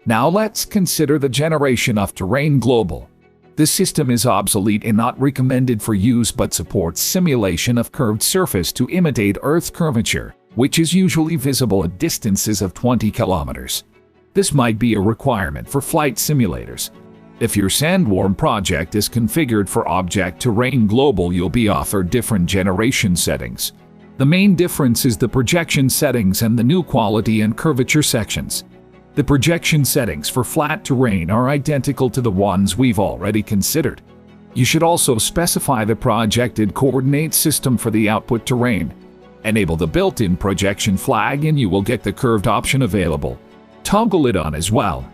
Now let's consider the generation of Terrain Global. This system is obsolete and not recommended for use but supports simulation of curved surface to imitate Earth's curvature, which is usually visible at distances of 20 kilometers. This might be a requirement for flight simulators. If your Sandworm project is configured for Object Terrain Global, you'll be offered different generation settings. The main difference is the projection settings and the new quality and curvature sections. The projection settings for flat terrain are identical to the ones we've already considered. You should also specify the projected coordinate system for the output terrain. Enable the built-in projection flag and you will get the curved option available. Toggle it on as well.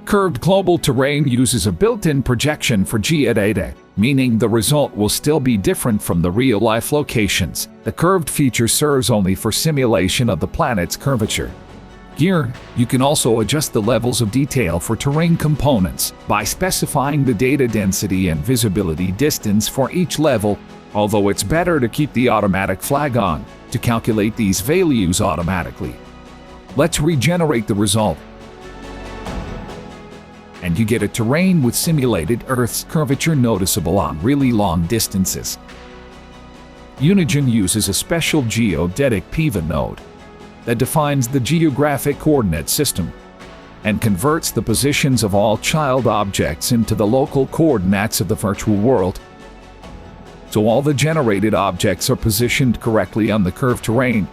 Curved Global Terrain uses a built-in projection for geodata, meaning the result will still be different from the real-life locations. The curved feature serves only for simulation of the planet's curvature. Here, you can also adjust the levels of detail for terrain components by specifying the data density and visibility distance for each level, although it's better to keep the automatic flag on to calculate these values automatically. Let's regenerate the result. And you get a terrain with simulated Earth's curvature noticeable on really long distances. Unigen uses a special geodetic PIVA node that defines the geographic coordinate system and converts the positions of all child objects into the local coordinates of the virtual world. So all the generated objects are positioned correctly on the curved terrain,